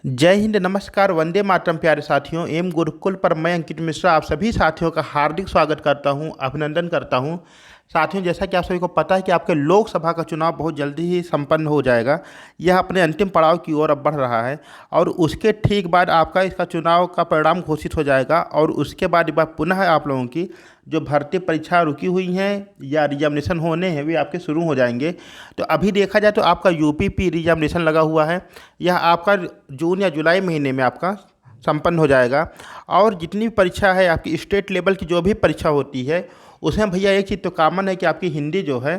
जय हिंद, नमस्कार, वंदे मातरम। प्यारे साथियों, एम गुरुकुल पर मैं अंकित मिश्रा आप सभी साथियों का हार्दिक स्वागत करता हूं, अभिनंदन करता हूं। साथियों, जैसा कि आप सभी को पता है कि आपके लोकसभा का चुनाव बहुत जल्दी ही संपन्न हो जाएगा। यह अपने अंतिम पड़ाव की ओर अब बढ़ रहा है और उसके ठीक बाद आपका इसका चुनाव का परिणाम घोषित हो जाएगा और उसके बाद एक बार पुनः आप लोगों की जो भर्ती परीक्षा रुकी हुई हैं या एग्जामिनेशन होने हैं वे आपके शुरू हो जाएंगे। तो अभी देखा जाए तो आपका यूपीपी एग्जामिनेशन लगा हुआ है। यह आपका जून या जुलाई महीने में आपका संपन्न हो जाएगा। और जितनी भी परीक्षा है आपकी स्टेट लेवल की जो भी परीक्षा होती है उसमें भैया एक चीज़ तो कॉमन है कि आपकी हिंदी जो है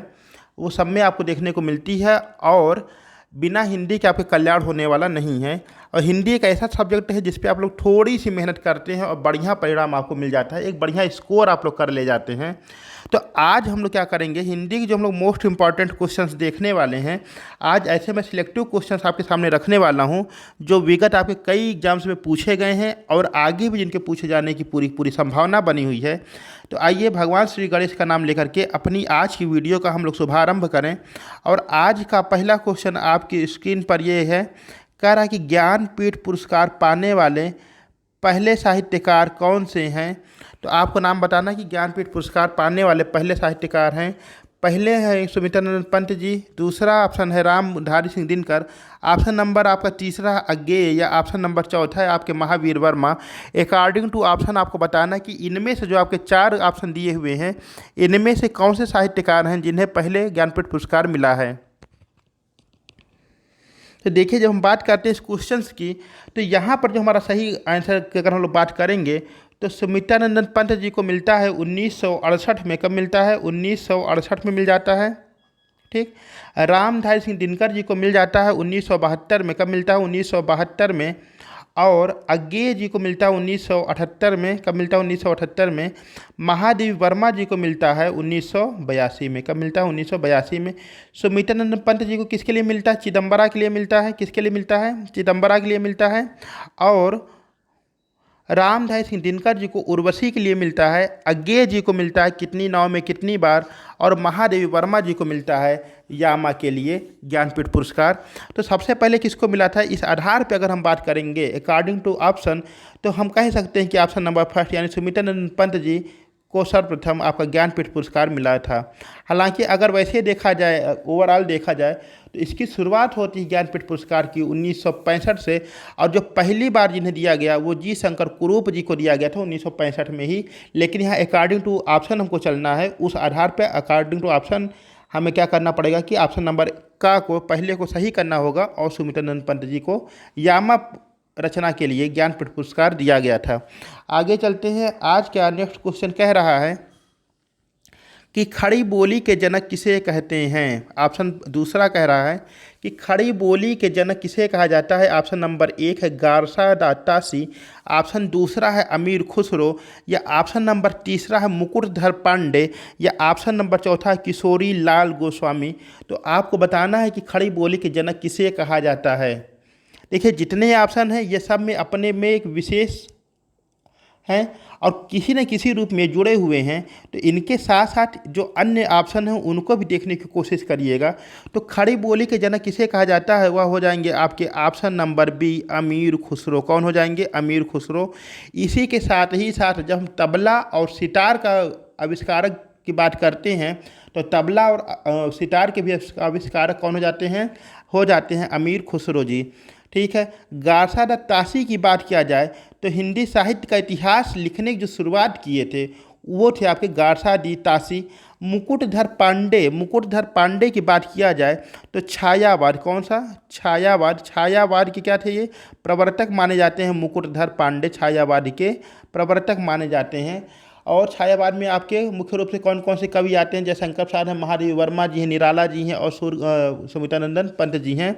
वो सब में आपको देखने को मिलती है और बिना हिंदी के आपके कल्याण होने वाला नहीं है। और हिंदी एक ऐसा सब्जेक्ट है जिस पे आप लोग थोड़ी सी मेहनत करते हैं और बढ़िया परिणाम आपको मिल जाता है, एक बढ़िया स्कोर आप लोग कर ले जाते हैं। तो आज हम लोग क्या करेंगे, हिंदी की जो हम लोग मोस्ट इंपॉर्टेंट क्वेश्चंस देखने वाले हैं। आज ऐसे मैं सिलेक्टिव क्वेश्चंस आपके सामने रखने वाला हूं जो विगत आपके कई एग्जाम्स में पूछे गए हैं और आगे भी जिनके पूछे जाने की पूरी पूरी संभावना बनी हुई है। तो आइए भगवान श्री गणेश का नाम लेकर के अपनी आज की वीडियो का हम लोग शुभारंभ करें। और आज का पहला क्वेश्चन आपकी स्क्रीन पर ये है, कह रहा है कि ज्ञानपीठ पुरस्कार पाने वाले पहले साहित्यकार कौन से हैं। तो आपको नाम बताना कि ज्ञानपीठ पुरस्कार पाने वाले पहले साहित्यकार हैं। पहले हैं सुमित्रानंद पंत जी, दूसरा ऑप्शन है रामधारी सिंह दिनकर, ऑप्शन नंबर आपका तीसरा अज्ञेय या ऑप्शन नंबर चौथा है आपके Mahavir Verma. According to option आपको बताना कि इनमें से जो आपके चार ऑप्शन दिए हुए हैं इनमें से कौन से साहित्यकार हैं जिन्हें पहले ज्ञानपीठ पुरस्कार मिला है। तो देखिए, जब हम बात करते हैं इस क्वेश्चंस की तो यहाँ पर जो हमारा सही आंसर की अगर हम लोग बात करेंगे तो सुमित्रानंदन पंत जी को मिलता है 1968 में। कब मिलता है? 1968 में मिल जाता है। ठीक। रामधारी सिंह दिनकर जी को मिल जाता है 1972 में। कब मिलता है? 1972 में। और अज्ञेय जी को मिलता है 1978 में। कब मिलता है? 1978 में। महादेवी वर्मा जी को मिलता है 1982 में। कब मिलता है? 1982 में। सुमित्रानंद पंत जी को किसके लिए मिलता है? चिदम्बरा के लिए मिलता है। किसके लिए मिलता है? चिदम्बरा के लिए मिलता है। और रामधारी सिंह दिनकर जी को उर्वशी के लिए मिलता है। अज्ञेय जी को मिलता है कितनी नाव में कितनी बार। और महादेवी वर्मा जी को मिलता है यामा के लिए ज्ञानपीठ पुरस्कार। तो सबसे पहले किसको मिला था, इस आधार पर अगर हम बात करेंगे अकॉर्डिंग टू ऑप्शन तो हम कह सकते हैं कि ऑप्शन नंबर फर्स्ट यानी सुमित्रानंद पंत जी को सर्वप्रथम आपका ज्ञानपीठ पुरस्कार मिला था। हालांकि अगर वैसे देखा जाए, ओवरऑल देखा जाए तो इसकी शुरुआत होती है ज्ञानपीठ पुरस्कार की 1965 से। और जो पहली बार जिन्हें दिया गया वो जी शंकर कुरूप जी को दिया गया था 1965 में ही। लेकिन यहाँ अकॉर्डिंग टू ऑप्शन हमको चलना है, उस आधार पर अकॉर्डिंग टू ऑप्शन हमें क्या करना पड़ेगा कि ऑप्शन नंबर का को पहले को सही करना होगा और सुमित्रानंद पंत जी को यामा रचना के लिए ज्ञानपीठ पुरस्कार दिया गया था। आगे चलते हैं। आज का नेक्स्ट क्वेश्चन कह रहा है कि खड़ी बोली के जनक किसे कहते हैं। ऑप्शन दूसरा कह रहा है कि खड़ी बोली के जनक किसे कहा जाता है। ऑप्शन नंबर एक है गारसा दातासी, ऑप्शन दूसरा है अमीर खुसरो, या ऑप्शन नंबर तीसरा है मुकुटधर पांडे, या ऑप्शन नंबर चौथा है किशोरी लाल गोस्वामी। तो आपको बताना है कि खड़ी बोली के जनक किसे कहा जाता है। देखिए, जितने ऑप्शन हैं ये सब में अपने में एक विशेष हैं और किसी न किसी रूप में जुड़े हुए हैं। तो इनके साथ साथ जो अन्य ऑप्शन हैं उनको भी देखने की कोशिश करिएगा। तो खड़ी बोली के जनक किसे कहा जाता है, वह हो जाएंगे आपके ऑप्शन नंबर बी अमीर खुसरो। कौन हो जाएंगे? अमीर खुसरो। इसी के साथ ही साथ जब हम तबला और सितार का आविष्कारक की बात करते हैं तो तबला और सितार के भी आविष्कारक कौन हो जाते हैं अमीर खुसरो जी। ठीक है। गारसा दत्त तासी की बात किया जाए तो हिंदी साहित्य का इतिहास लिखने की जो शुरुआत किए थे वो थे आपके गारसा दी तासी। मुकुटधर पांडे की बात किया जाए तो छायावाद, कौन सा? छायावाद के क्या थे? ये प्रवर्तक माने जाते हैं। मुकुटधर पांडे छायावाद के प्रवर्तक माने जाते हैं। और छायावाद में आपके मुख्य रूप से कौन कौन से कवि आते हैं? जयशंकर प्रसाद हैं, महादेवी वर्मा जी हैं, निराला जी हैं और सुमित्रानंदन पंत जी हैं।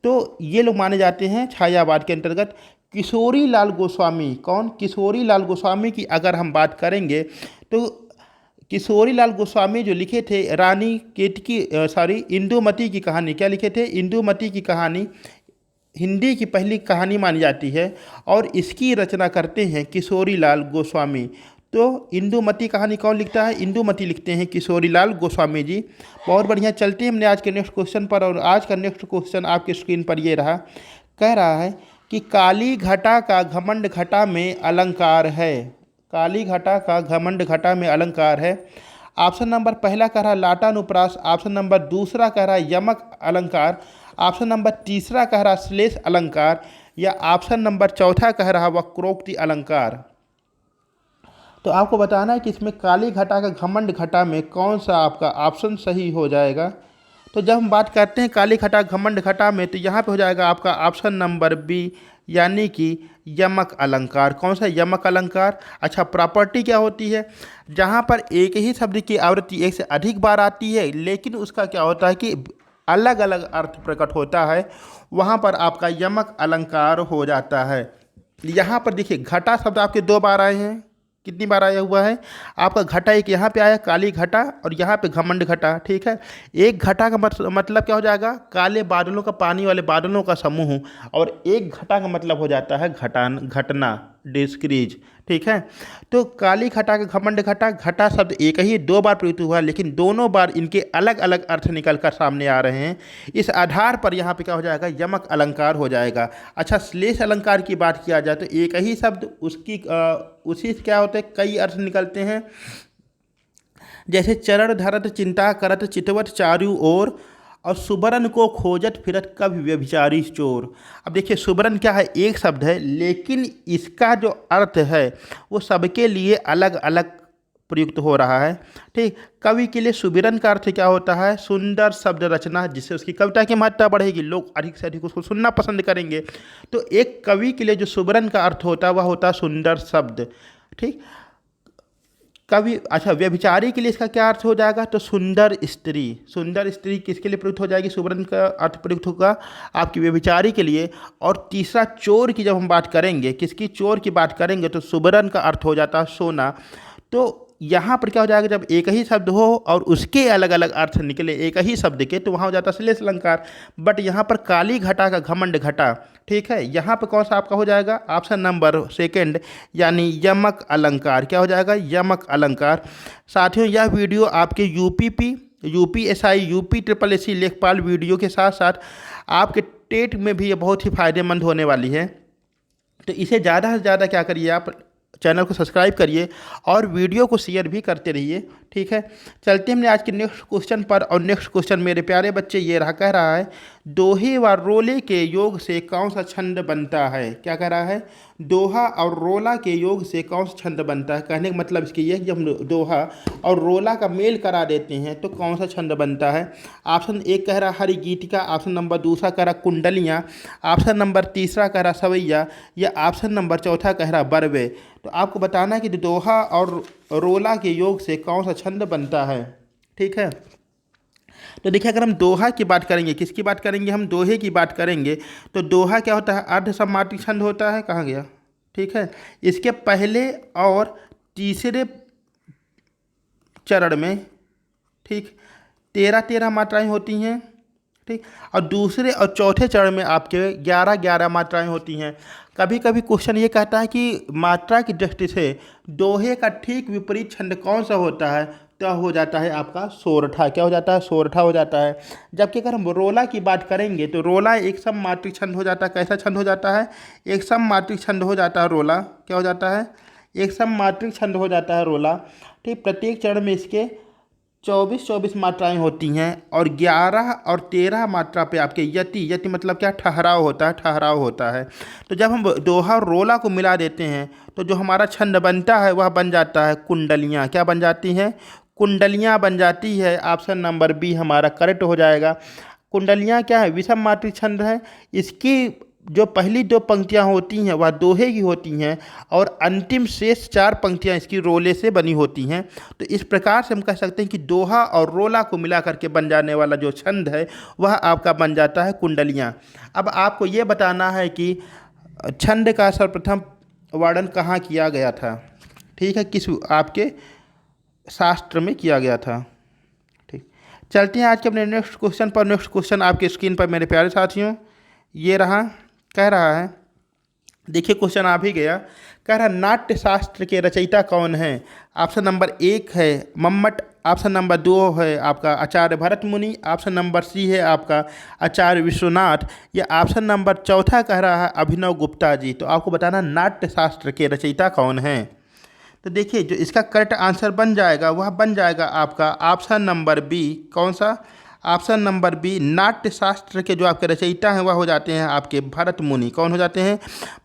तो ये लोग माने जाते हैं छायावाद के अंतर्गत। किशोरी लाल गोस्वामी, कौन? किशोरी लाल गोस्वामी की अगर हम बात करेंगे तो किशोरी लाल गोस्वामी जो लिखे थे रानी केतकी इंदुमती की कहानी, क्या लिखे थे? इंदुमती की कहानी हिंदी की पहली कहानी मानी जाती है और इसकी रचना करते हैं किशोरी लाल गोस्वामी। तो इंदुमती कहानी कौन लिखता है? इंदुमती लिखते हैं किशोरी लाल गोस्वामी जी। बहुत बढ़िया। चलते हैं हमने आज के नेक्स्ट क्वेश्चन पर। और आज का नेक्स्ट क्वेश्चन आपके स्क्रीन पर ये रहा, कह रहा है कि काली घटा का घमंड घटा में अलंकार है। काली घटा का घमंड घटा में अलंकार है। ऑप्शन नंबर पहला कह रहा है लाटानुप्रास, ऑप्शन नंबर दूसरा कह रहा है यमक अलंकार, ऑप्शन नंबर तीसरा कह रहा है श्लेष अलंकार, या ऑप्शन नंबर चौथा कह रहा है वक्रोक्ति अलंकार। तो आपको बताना है कि इसमें काली घटा का घमंड घटा में कौन सा आपका ऑप्शन सही हो जाएगा। तो जब हम बात करते हैं काली घटा घमंड घटा में, तो यहाँ पे हो जाएगा आपका ऑप्शन नंबर बी, यानी कि यमक अलंकार। कौन सा यमक अलंकार? अच्छा, प्रॉपर्टी क्या होती है? जहाँ पर एक ही शब्द की आवृत्ति एक से अधिक बार आती है लेकिन उसका क्या होता है कि अलग अलग अर्थ प्रकट होता है, वहाँ पर आपका यमक अलंकार हो जाता है। यहाँ पर देखिए घटा शब्द आपके दो बार आए हैं। कितनी बार आया हुआ है आपका घटा? एक यहाँ पे आया काली घटा और यहाँ पे घमंड घटा। ठीक है, एक घटा का मतलब क्या हो जाएगा? काले बादलों का, पानी वाले बादलों का समूह। और एक घटा का मतलब हो जाता है घटान, घटना, डिस्क्रीज। ठीक है, तो काली घटा का घमंड घटा, घटा शब्द एक ही दो बार प्रयुक्त हुआ लेकिन दोनों बार इनके अलग अलग अर्थ निकल कर सामने आ रहे हैं। इस आधार पर यहाँ पे क्या हो जाएगा? यमक अलंकार हो जाएगा। अच्छा, श्लेष अलंकार की बात किया जाए तो एक ही शब्द उसी से क्या होते हैं? कई अर्थ निकलते हैं। जैसे चरण धरत चिंता करत चितवत चारु ओर, और सुबरन को खोजत फिरत कभी व्यभिचारी चोर। अब देखिए सुबरन क्या है? एक शब्द है लेकिन इसका जो अर्थ है वो सबके लिए अलग अलग प्रयुक्त हो रहा है। ठीक, कवि के लिए सुबिरन का अर्थ क्या होता है? सुंदर शब्द रचना, जिससे उसकी कविता की महत्ता बढ़ेगी, लोग अधिक से अधिक उसको सुनना पसंद करेंगे। तो एक कवि के लिए जो सुबरन का अर्थ होता है वह होता है सुंदर शब्द। ठीक, कवि। अच्छा, व्यभिचारी के लिए इसका क्या अर्थ हो जाएगा? तो सुंदर स्त्री। सुंदर स्त्री किसके लिए प्रयुक्त हो जाएगी? सुबरन का अर्थ प्रयुक्त होगा आपकी व्यभिचारी के लिए। और तीसरा चोर की जब हम बात करेंगे, किसकी? चोर की बात करेंगे, तो सुबरन का अर्थ हो जाता है सोना। तो यहाँ पर क्या हो जाएगा? जब एक ही शब्द हो और उसके अलग अलग अर्थ निकले एक ही शब्द के, तो वहाँ हो जाता है श्लेष अलंकार। बट यहाँ पर काली घटा का घमंड घटा, ठीक है, यहाँ पर कौन सा आपका हो जाएगा? ऑप्शन नंबर सेकंड, यानी यमक अलंकार। क्या हो जाएगा? यमक अलंकार। साथियों, यह वीडियो आपके यूपीएसआई, यूपी ट्रिपल एससी लेखपाल वीडियो के साथ साथ आपके टेट में भी ये बहुत ही फायदेमंद होने वाली है। तो इसे ज़्यादा से ज़्यादा क्या करिए, आप चैनल को सब्सक्राइब करिए और वीडियो को शेयर भी करते रहिए। ठीक है, चलते हमने आज के नेक्स्ट क्वेश्चन पर। और नेक्स्ट क्वेश्चन मेरे प्यारे बच्चे ये रहा, कह रहा है दोहे व रोले के योग से कौन सा छंद बनता है? क्या कह रहा है? दोहा और रोला के योग से कौन सा छंद बनता है? कहने का मतलब इसकी ये है कि जब हम दोहा और रोला का मेल करा देते हैं तो कौन सा छंद बनता है? ऑप्शन एक कह रहा हरि गीतिका, ऑप्शन नंबर दूसरा कह रहा कुंडलियाँ, ऑप्शन नंबर तीसरा कह रहा सवैया, या ऑप्शन नंबर चौथा कह रहा बरवे। तो आपको बताना है कि दोहा और रोला के योग से कौन सा छंद बनता है। ठीक है, तो देखिए अगर हम दोहा की बात करेंगे, किसकी बात करेंगे? हम दोहे की बात करेंगे। तो दोहा क्या होता है? अर्ध सम्माटी छंद होता है। कहाँ गया? ठीक है, इसके पहले और तीसरे चरण में, ठीक, 13 मात्राएं होती हैं। ठीक, और दूसरे और चौथे चरण में आपके 11 मात्राएं होती हैं। कभी कभी क्वेश्चन ये कहता है कि मात्रा की दृष्टि से दोहे का ठीक विपरीत छंद कौन सा होता है? तो हो जाता है आपका सोरठा। क्या हो जाता है? सोरठा हो जाता है। जबकि अगर हम रोला की बात करेंगे तो रोला एक सम मात्रिक छंद हो जाता है। कैसा छंद हो जाता है? एक सम मात्रिक छंद हो जाता है रोला। क्या हो जाता है? एक सम मात्रिक छंद हो जाता है रोला। ठीक, प्रत्येक चरण में इसके 24 मात्राएं होती हैं और 11 और 13 मात्रा पे आपके यति मतलब क्या? ठहराव होता है, ठहराव होता है। तो जब हम दोहा और रोला को मिला देते हैं तो जो हमारा छंद बनता है वह बन जाता है कुंडलियाँ। क्या बन जाती हैं? कुंडलियाँ बन जाती है। ऑप्शन नंबर बी हमारा करेक्ट हो जाएगा। कुंडलियाँ क्या है? विषम मात्रिक छंद है। इसकी जो पहली 2 पंक्तियाँ होती हैं वह दोहे की होती हैं और अंतिम शेष 4 पंक्तियाँ इसकी रोले से बनी होती हैं। तो इस प्रकार से हम कह सकते हैं कि दोहा और रोला को मिला करके बन जाने वाला जो छंद है वह आपका बन जाता है कुंडलियाँ। अब आपको ये बताना है कि छंद का सर्वप्रथम वर्णन कहाँ किया गया था। ठीक है, किस आपके शास्त्र में किया गया था। ठीक, चलते हैं आज के अपने नेक्स्ट क्वेश्चन पर। नेक्स्ट क्वेश्चन आपके स्क्रीन पर मेरे प्यारे साथियों ये रहा, कह रहा है, देखिए क्वेश्चन आ भी गया, कह रहा नाट्य शास्त्र के रचयिता कौन है? ऑप्शन नंबर 1 है मम्मट ऑप्शन नंबर 2 है आपका आचार्य भरत मुनि, ऑप्शन नंबर सी है आपका आचार्य विश्वनाथ, या ऑप्शन नंबर चौथा कह रहा है अभिनव गुप्ता जी। तो आपको बताना नाट्य शास्त्र के रचयिता कौन हैं। तो देखिए जो इसका करेक्ट आंसर बन जाएगा वह बन जाएगा आपका ऑप्शन नंबर बी। कौन सा? Option number B. Natya Shastra के जो आपके रचयिता हैं वह हो जाते हैं आपके भरत मुनि। कौन हो जाते हैं?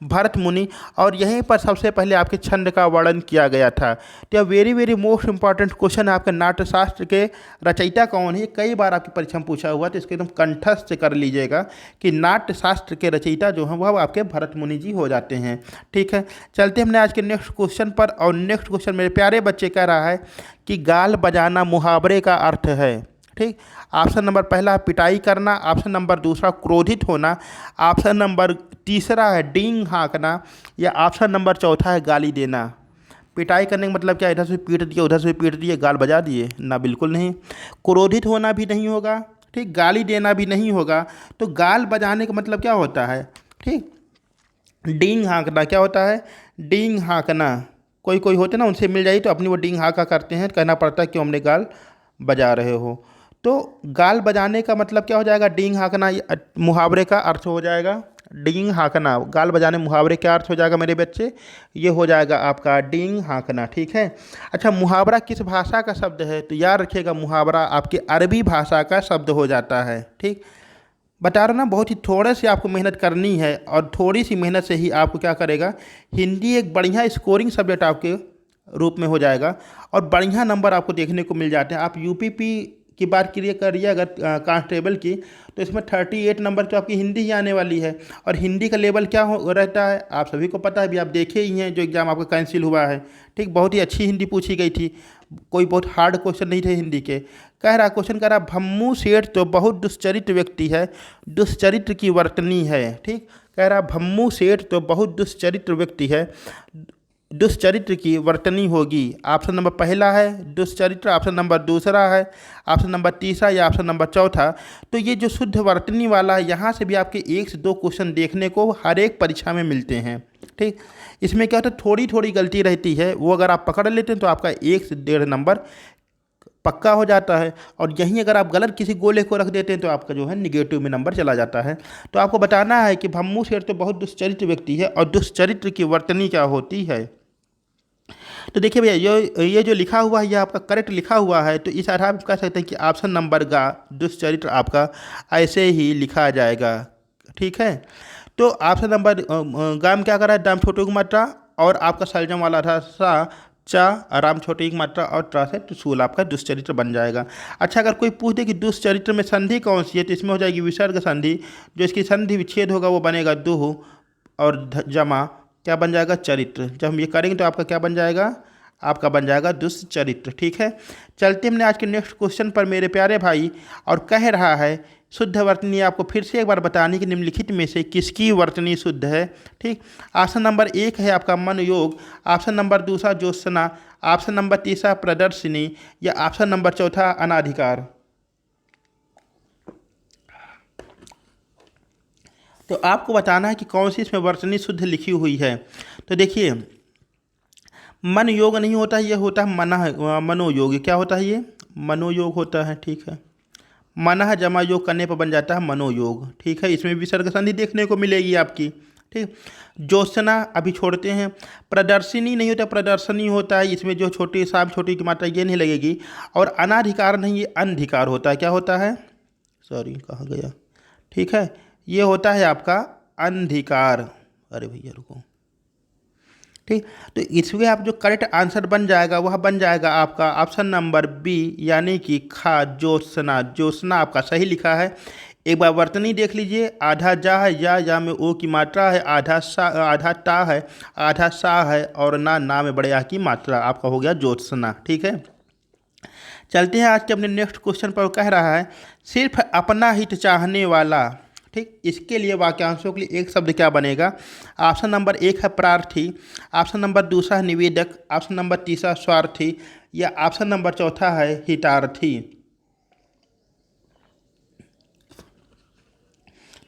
भरत मुनि। और यहीं पर सबसे पहले आपके छंद का वर्णन किया गया था। तो very very most important question है आपके नाट्य शास्त्र के रचयिता कौन है, कई बार आपकी परीक्षा में पूछा हुआ, तो इसको एकदम कंठस्थ कर लीजिएगा कि नाट्य शास्त्र के रचयिता जो हैं वह आपके भरत मुनि जी हो जाते हैं। ठीक है, चलते हमने आज के नेक्स्ट क्वेश्चन पर। और नेक्स्ट क्वेश्चन मेरे प्यारे बच्चे कह रहा है कि गाल बजाना मुहावरे का अर्थ है। ठीक, ऑप्शन नंबर पहला है पिटाई करना, ऑप्शन नंबर दूसरा क्रोधित होना, ऑप्शन नंबर तीसरा है डींग हाँकना, या ऑप्शन नंबर चौथा है गाली देना। पिटाई करने का मतलब क्या? इधर से पीट दिए उधर से पीट दिए गाल बजा दिए ना, बिल्कुल नहीं। क्रोधित होना भी नहीं होगा, ठीक, गाली देना भी नहीं होगा। तो गाल बजाने का मतलब क्या होता है? ठीक, डींग हाँकना क्या होता है? डींग हाँकना। कोई कोई होते ना, उनसे मिल जाइए तो अपनी वो डींग हाँका करते हैं, कहना पड़ता है क्यों हमने गाल बजा रहे हो। तो गाल बजाने का मतलब क्या हो जाएगा? डींग हाँकना। ये मुहावरे का अर्थ हो जाएगा डींग हाँकना। गाल बजाने मुहावरे का अर्थ हो जाएगा मेरे बच्चे, ये हो जाएगा आपका डींग हाँकना। ठीक है। अच्छा, मुहावरा किस भाषा का शब्द है? तो याद रखिएगा मुहावरा आपकी अरबी भाषा का शब्द हो जाता है। ठीक, बता रहा ना, बहुत ही थोड़े से आपको मेहनत करनी है और थोड़ी सी मेहनत से ही आपको क्या करेगा, हिंदी एक बढ़िया स्कोरिंग सब्जेक्ट आपके रूप में हो जाएगा और बढ़िया नंबर आपको देखने को मिल जाते हैं। आप यूपीपी की बात करिए अगर कांस्टेबल की, तो इसमें 38 नंबर तो आपकी हिंदी ही आने वाली है। और हिंदी का लेवल क्या हो रहता है आप सभी को पता है, अभी आप देखे ही हैं जो एग्ज़ाम आपका कैंसिल हुआ है। ठीक, बहुत ही अच्छी हिंदी पूछी गई थी, कोई बहुत हार्ड क्वेश्चन नहीं थे हिंदी के। क्वेश्चन कह रहा भम्मू सेठ तो बहुत दुष्चरित्र व्यक्ति है, दुष्चरित्र की वर्तनी है। ठीक, कह रहा भम्मू सेठ तो बहुत दुष्चरित्र व्यक्ति है, दुष्चरित्र की वर्तनी होगी। ऑप्शन नंबर पहला है दुष्चरित्र, ऑप्शन नंबर दूसरा है, ऑप्शन नंबर तीसरा, या ऑप्शन नंबर चौथा। तो ये जो शुद्ध वर्तनी वाला है, यहाँ से भी आपके 1 से 2 क्वेश्चन देखने को हर एक परीक्षा में मिलते हैं। ठीक, इसमें क्या होता है, थोड़ी थोड़ी गलती रहती है, वो अगर आप पकड़ लेते हैं तो आपका 1 से 1.5 नंबर पक्का हो जाता है। और यहीं अगर आप गलत किसी गोले को रख देते हैं तो आपका जो है निगेटिव में नंबर चला जाता है। तो आपको बताना है कि भम्मू शेर तो बहुत दुष्चरित्र व्यक्ति है और दुष्चरित्र की वर्तनी क्या होती है। तो देखिए भैया, ये जो लिखा हुआ है ये आपका करेक्ट लिखा हुआ है, तो इस आधार पर कह सकते हैं कि ऑप्शन नंबर का दुष्चरित्र आपका ऐसे ही लिखा जाएगा। ठीक है, तो ऑप्शन नंबर गाम क्या कर रहा है, दाम छोटे की मात्रा और आपका सलजम वाला था सा चा, आराम छोटे की मात्रा और त्रा से त्रिशूल आपका दुष्चरित्र बन जाएगा। अच्छा, अगर कोई पूछ दे कि दुष्चरित्र में संधि कौन सी है, तो इसमें हो जाएगी विसर्ग संधि। जो इसकी संधि विच्छेद होगा वो बनेगा दुह, और जमा क्या बन जाएगा, चरित्र। जब हम ये करेंगे तो आपका क्या बन जाएगा, आपका बन जाएगा दुष्चरित्र। ठीक है, चलते हमने आज के नेक्स्ट क्वेश्चन पर मेरे प्यारे भाई। और कह रहा है शुद्ध वर्तनी आपको फिर से एक बार बताने की निम्नलिखित में से किसकी वर्तनी शुद्ध है। ठीक, ऑप्शन नंबर 1 है आपका मन योग, ऑप्शन नंबर दूसरा ज्योत्सना, ऑप्शन नंबर तीसरा प्रदर्शिनी, या ऑप्शन नंबर चौथा अनाधिकार। तो आपको बताना है कि कौन सी इसमें वर्तनी शुद्ध लिखी हुई है। तो देखिए, मन योग नहीं होता, ये होता है मनोयोग। क्या होता है ये, मनोयोग होता है। ठीक है, मनः जमा योग करने पर बन जाता है मनोयोग। ठीक है, इसमें विसर्ग संधि देखने को मिलेगी आपकी। ठीक, ज्योत्सना अभी छोड़ते हैं, प्रदर्शिनी नहीं होता, प्रदर्शनी होता है, इसमें जो छोटी सांप छोटी की मात्रा ये नहीं लगेगी। और अनाधिकार नहीं, ये अनधिकार होता है। क्या होता है, सॉरी कहाँ गया, ठीक है, ये होता है आपका अंधिकार। अरे भैया रुको। ठीक, तो इसमें आप जो करेक्ट आंसर बन जाएगा वह बन जाएगा आपका ऑप्शन नंबर बी, यानी कि खा ज्योत्सना। ज्योत्सना आपका सही लिखा है। एक बार वर्तनी देख लीजिए, आधा जा है, या में ओ की मात्रा है, आधा सा, आधा टा है, आधा सा है, और ना में बड़े आ की मात्रा, आपका हो गया ज्योत्सना। ठीक है, चलते हैं आज के अपने नेक्स्ट क्वेश्चन पर। कह रहा है सिर्फ अपना हित चाहने वाला। ठीक, इसके लिए वाक्यांशों के लिए एक शब्द क्या बनेगा। ऑप्शन नंबर 1 है प्रार्थी, ऑप्शन नंबर दूसरा है निवेदक, ऑप्शन नंबर तीसरा स्वार्थी, या ऑप्शन नंबर चौथा है हितार्थी।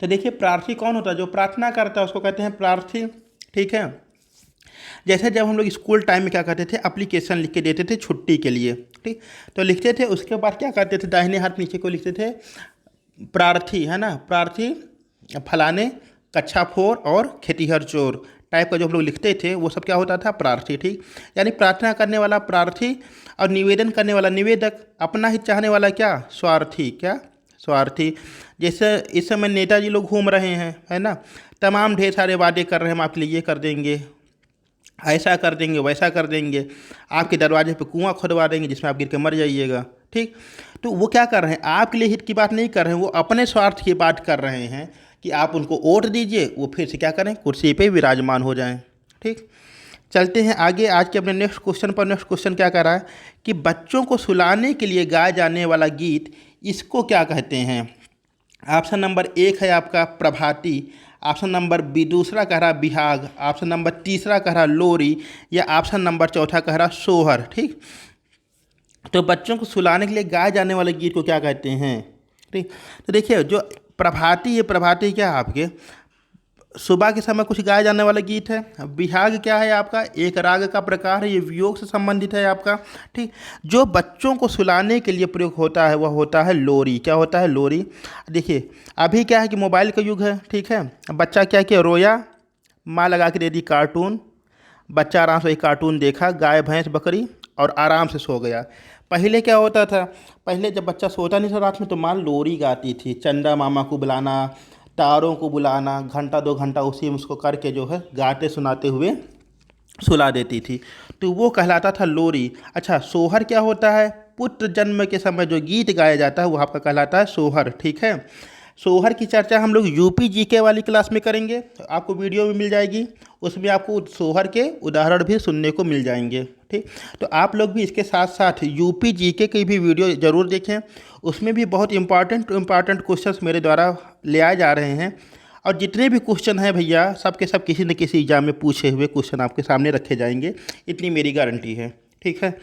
तो देखिए, प्रार्थी कौन होता है, जो प्रार्थना करता है उसको कहते हैं प्रार्थी। ठीक है, जैसे जब हम लोग स्कूल टाइम में क्या करते थे, एप्लीकेशन लिख के देते थे छुट्टी के लिए, ठीक। तो लिखते थे, उसके बाद क्या करते थे, दाहिने हाथ नीचे को लिखते थे प्रार्थी, है ना, प्रार्थी फलाने कक्षा 4 और खेतिहर चोर टाइप का जो हम लोग लिखते थे, वो सब क्या होता था, प्रार्थी, ठीक। यानी प्रार्थना करने वाला प्रार्थी और निवेदन करने वाला निवेदक, अपना ही चाहने वाला क्या, स्वार्थी, क्या, स्वार्थी। जैसे इस समय नेताजी लोग घूम रहे हैं, है ना, तमाम ढेर सारे वादे कर रहे हैं, हम आपके लिए ये कर देंगे, ऐसा कर देंगे, वैसा कर देंगे, आपके दरवाजे पे कुआं खुदवा देंगे जिसमें आप गिर के मर जाइएगा, ठीक। तो वो क्या कर रहे हैं, आपके लिए हित की बात नहीं कर रहे हैं, वो अपने स्वार्थ की बात कर रहे हैं कि आप उनको वोट दीजिए, वो फिर से क्या करें, कुर्सी पे विराजमान हो जाएं, ठीक। चलते हैं आगे आज के अपने नेक्स्ट क्वेश्चन पर। नेक्स्ट क्वेश्चन क्या कर रहा है कि बच्चों को सुलाने के लिए गाया जाने वाला गीत, इसको क्या कहते हैं। ऑप्शन नंबर 1 है आपका प्रभाती, ऑप्शन नंबर बी दूसरा कह रहा बिहाग, ऑप्शन नंबर तीसरा कह रहा लोरी, या ऑप्शन नंबर चौथा कह रहा सोहर, ठीक। तो बच्चों को सुलाने के लिए गाए जाने वाले गीत को क्या कहते हैं, ठीक। तो देखिए जो प्रभाती है, प्रभाती क्या है आपके सुबह के समय कुछ गाया जाने वाला गीत है। बिहाग क्या है आपका, एक राग का प्रकार है, ये वियोग से संबंधित है आपका, ठीक। जो बच्चों को सुलाने के लिए प्रयोग होता है वह होता है लोरी, क्या होता है, लोरी। देखिए अभी क्या है कि मोबाइल का युग है, ठीक है, बच्चा क्या किया, रोया, माँ लगा के दे दी कार्टून, बच्चा आराम से एक कार्टून देखा, गाय भैंस बकरी, और आराम से सो गया। पहले क्या होता था, पहले जब बच्चा सोता नहीं था रात में तो माँ लोरी गाती थी, चंदा मामा को बुलाना, तारों को बुलाना, घंटा 2 घंटा उसी में उसको करके जो है गाते सुनाते हुए सुला देती थी, तो वो कहलाता था लोरी। अच्छा सोहर क्या होता है, पुत्र जन्म के समय जो गीत गाया जाता है वो आपका कहलाता है सोहर, ठीक है। सोहर की चर्चा हम लोग यूपी जीके वाली क्लास में करेंगे, तो आपको वीडियो भी मिल जाएगी, उसमें आपको सोहर के उदाहरण भी सुनने को मिल जाएंगे, ठीक। तो आप लोग भी इसके साथ साथ यूपी जीके की भी वीडियो ज़रूर देखें, उसमें भी बहुत इंपॉर्टेंट क्वेश्चंस मेरे द्वारा ले आए जा रहे हैं, और जितने भी क्वेश्चन हैं भैया सबके सब किसी न किसी एग्जाम में पूछे हुए क्वेश्चन आपके सामने रखे जाएंगे, इतनी मेरी गारंटी है, ठीक है।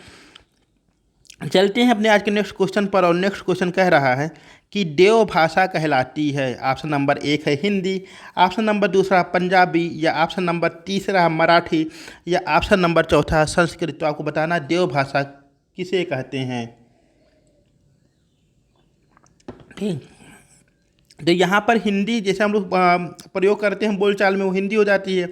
चलते हैं अपने आज के नेक्स्ट क्वेश्चन पर, और नेक्स्ट क्वेश्चन कह रहा है कि देव भाषा कहलाती है। ऑप्शन नंबर 1 है हिंदी, ऑप्शन नंबर दूसरा पंजाबी, या ऑप्शन नंबर तीसरा मराठी, या ऑप्शन नंबर चौथा संस्कृत। तो आपको बताना देव भाषा किसे कहते हैं, ठीक। तो यहाँ पर हिंदी जैसे हम लोग प्रयोग करते हैं बोलचाल में, वो हिंदी हो जाती है।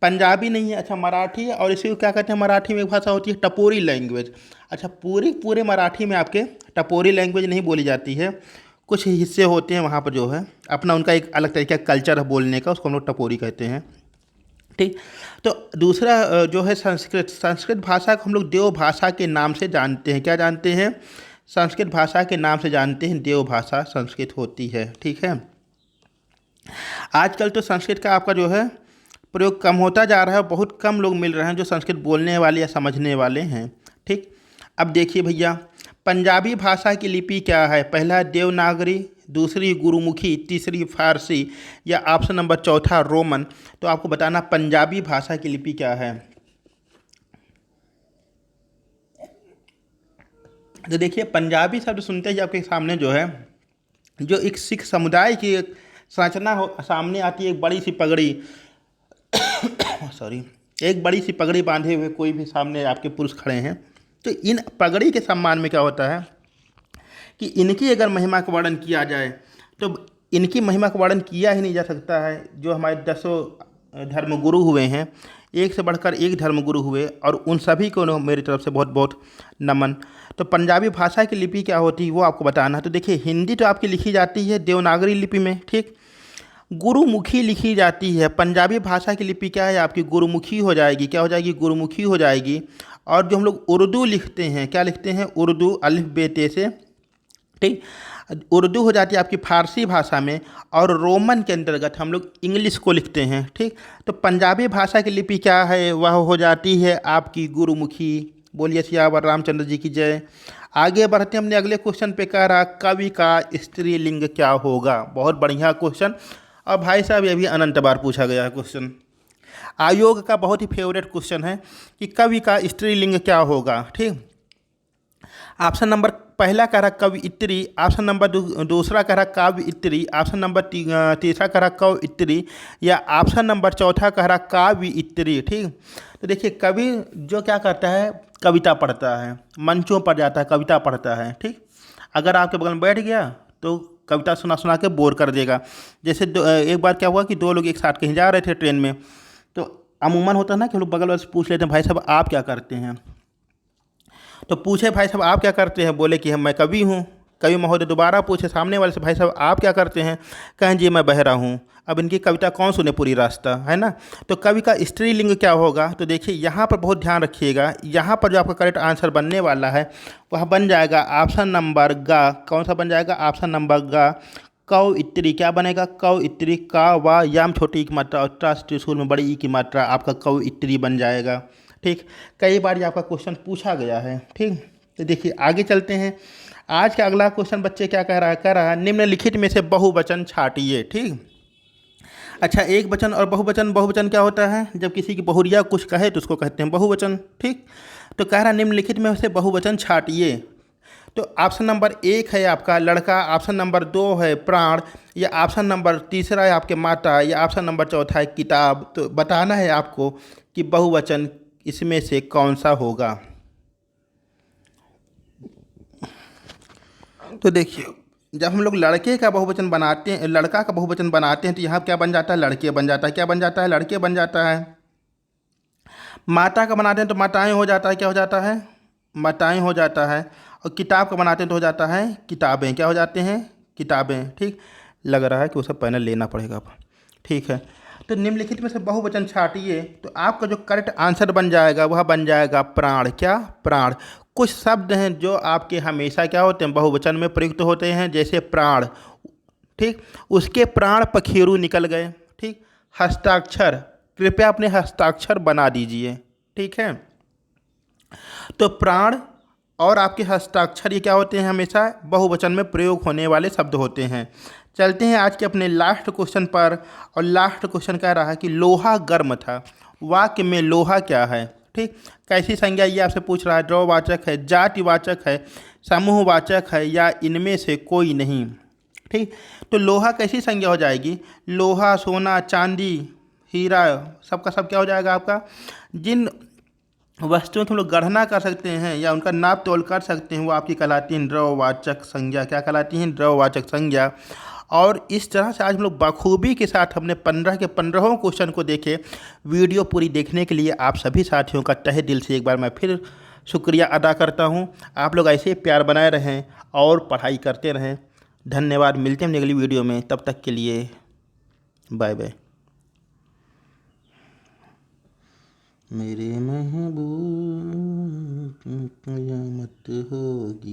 पंजाबी नहीं है, अच्छा मराठी है, और इसी को क्या कहते हैं, मराठी में एक भाषा होती है टपोरी लैंग्वेज। अच्छा पूरे मराठी में आपके टपोरी लैंग्वेज नहीं बोली जाती है, कुछ हिस्से होते हैं वहाँ पर जो है अपना उनका एक अलग तरीका कल्चर है बोलने का, उसको हम लोग टपोरी कहते हैं, ठीक। तो दूसरा जो है संस्कृत भाषा को हम लोग देव भाषा के नाम से जानते हैं, क्या जानते हैं, संस्कृत भाषा के नाम से जानते हैं, देव भाषा संस्कृत होती है, ठीक है। आजकल तो संस्कृत का आपका जो है प्रयोग कम होता जा रहा है, बहुत कम लोग मिल रहे हैं जो संस्कृत बोलने वाले या समझने वाले हैं, ठीक। अब देखिए भैया पंजाबी भाषा की लिपि क्या है, पहला देवनागरी, दूसरी गुरुमुखी, तीसरी फारसी, या ऑप्शन नंबर चौथा रोमन। तो आपको बताना पंजाबी भाषा की लिपि क्या है। तो देखिए पंजाबी शब्द सुनते ही आपके सामने जो है जो एक सिख समुदाय की एक संरचना सामने आती है, एक बड़ी सी पगड़ी सॉरी, एक बड़ी सी पगड़ी बांधे हुए कोई भी सामने आपके पुरुष खड़े हैं, तो इन पगड़ी के सम्मान में क्या होता है कि इनकी अगर महिमा का वर्णन किया जाए तो इनकी महिमा का वर्णन किया ही नहीं जा सकता है। जो हमारे 10 धर्मगुरु हुए हैं, एक से बढ़कर एक धर्मगुरु हुए, और उन सभी को मेरी तरफ से बहुत बहुत नमन। तो पंजाबी भाषा की लिपि क्या होती है वो आपको बताना है। तो देखिए हिंदी तो आपकी लिखी जाती है देवनागरी लिपि में, ठीक। गुरुमुखी लिखी जाती है। पंजाबी भाषा की लिपि क्या है आपकी, गुरुमुखी हो जाएगी, क्या हो जाएगी, गुरुमुखी हो जाएगी। और जो हम लोग उर्दू लिखते हैं, क्या लिखते हैं, उर्दू अलिफ बे ते से, ठीक। उर्दू हो जाती है आपकी फारसी भाषा में, और रोमन के अंतर्गत हम लोग इंग्लिश को लिखते हैं, ठीक। तो पंजाबी भाषा की लिपि क्या है, वह हो जाती है आपकी गुरुमुखी। बोलिए सियावर रामचंद्र जी की जय। आगे बढ़ते हैं, हमने अगले क्वेश्चन पे कह रहा कवि का स्त्रीलिंग क्या होगा। बहुत बढ़िया क्वेश्चन, और भाई साहब ये भी अनंत बार पूछा गया है क्वेश्चन, आयोग का बहुत ही फेवरेट क्वेश्चन है कि कवि का स्त्रीलिंग क्या होगा, ठीक। ऑप्शन नंबर पहला कह रहा कवयित्री, ऑप्शन नंबर दूसरा कह रहा काव्ययित्री, ऑप्शन नंबर तीसरा कह रहा कवयित्री, या ऑप्शन नंबर चौथा कह रहा काव्ययित्री। ठीक, तो देखिए कवि जो क्या करता है, कविता पढ़ता है, मंचों पर जाता है, कविता पढ़ता है। ठीक, अगर आपके बगल में बैठ गया तो कविता सुना सुना के बोर कर देगा। जैसे एक बार क्या हुआ कि दो लोग एक साथ कहीं जा रहे थे ट्रेन में, तो अमूमन होता है ना कि लोग बगल वाले से पूछ लेते हैं, भाई साहब आप क्या करते हैं। तो पूछे भाई साहब आप क्या करते हैं, बोले कि हम मैं कवि हूँ। कवि महोदय दोबारा पूछे सामने वाले से, भाई साहब आप क्या करते हैं, कहें जी मैं बहरा हूँ। अब इनकी कविता कौन सुने पूरी रास्ता, है ना। तो कवि का स्त्रीलिंग क्या होगा, तो देखिए यहाँ पर बहुत ध्यान रखिएगा, यहाँ पर जो आपका करेक्ट आंसर बनने वाला है वह बन जाएगा ऑप्शन नंबर गा। कौन सा बन जाएगा, ऑप्शन नंबर गा, कवयित्री। क्या बनेगा, कवयित्री, का वा याम छोटी ई की मात्रा और राष्ट्रीय स्कूल में बड़ी ई की मात्रा, आपका कवयित्री बन जाएगा। ठीक, कई बार ये आपका क्वेश्चन पूछा गया है। ठीक, तो देखिए आगे चलते हैं। आज का अगला क्वेश्चन बच्चे क्या कह रहा है निम्नलिखित में से बहुवचन छाटिए। ठीक, अच्छा एक वचन और बहुवचन, बहुवचन क्या होता है, जब किसी की बहुरिया कुछ कहे तो उसको कहते हैं बहुवचन। ठीक, तो कह रहा निम्नलिखित में से बहुवचन छाटिए। तो ऑप्शन नंबर एक है आपका लड़का, ऑप्शन नंबर दो है प्राण, या ऑप्शन नंबर तीसरा है आपके माता, या ऑप्शन नंबर चौथा है किताब। तो बताना है आपको कि बहुवचन इसमें से कौन सा होगा। तो देखिए जब हम लोग लड़के का बहुवचन बनाते हैं, लड़का का बहुवचन बनाते हैं, तो यहाँ क्या बन जाता है, लड़के बन जाता है। क्या बन जाता है, लड़के बन जाता है। माता का बनाते हैं तो माताएं हो जाता है, क्या हो जाता है, माताएं हो जाता है। और किताब का बनाते हैं तो हो जाता है किताबें, क्या हो जाते हैं, किताबें। ठीक, लग रहा है कि वो सब पैनल लेना पड़ेगा अब। ठीक है, तो निम्नलिखित में से बहुवचन छाटिए, तो आपका जो करेक्ट आंसर बन जाएगा वह बन जाएगा प्राण। क्या, प्राण। कुछ शब्द हैं जो आपके हमेशा क्या होते हैं, बहुवचन में प्रयुक्त होते हैं, जैसे प्राण। ठीक, उसके प्राण पखेरु निकल गए। ठीक, हस्ताक्षर, कृपया अपने हस्ताक्षर बना दीजिए। ठीक है, तो प्राण और आपके हस्ताक्षर ये क्या होते हैं, हमेशा बहुवचन में प्रयोग होने वाले शब्द होते हैं। चलते हैं आज के अपने लास्ट क्वेश्चन पर, और लास्ट क्वेश्चन कह रहा है कि लोहा गर्म था, वाक्य में लोहा क्या है। ठीक, कैसी संज्ञा ये आपसे पूछ रहा है, द्रववाचक है, जातिवाचक है, समूहवाचक है, या इनमें से कोई नहीं। ठीक, तो लोहा कैसी संज्ञा हो जाएगी, लोहा, सोना, चांदी, हीरा, सबका सब क्या हो जाएगा आपका, जिन वस्तुओं की हम लोग गणना कर सकते हैं या उनका नाप तोल कर सकते हैं, वो आपकी कहलाती हैं द्रववाचक संज्ञा। क्या कहलाती हैं, द्रववाचक संज्ञा। और इस तरह से आज हम लोग बखूबी के साथ हमने 15 के 15 क्वेश्चन को देखे। वीडियो पूरी देखने के लिए आप सभी साथियों का तहे दिल से एक बार मैं फिर शुक्रिया अदा करता हूँ। आप लोग ऐसे ही प्यार बनाए रहें और पढ़ाई करते रहें। धन्यवाद, मिलते हैं अगली वीडियो में, तब तक के लिए बाय बाय। मेरे महबूब कयामत होगी।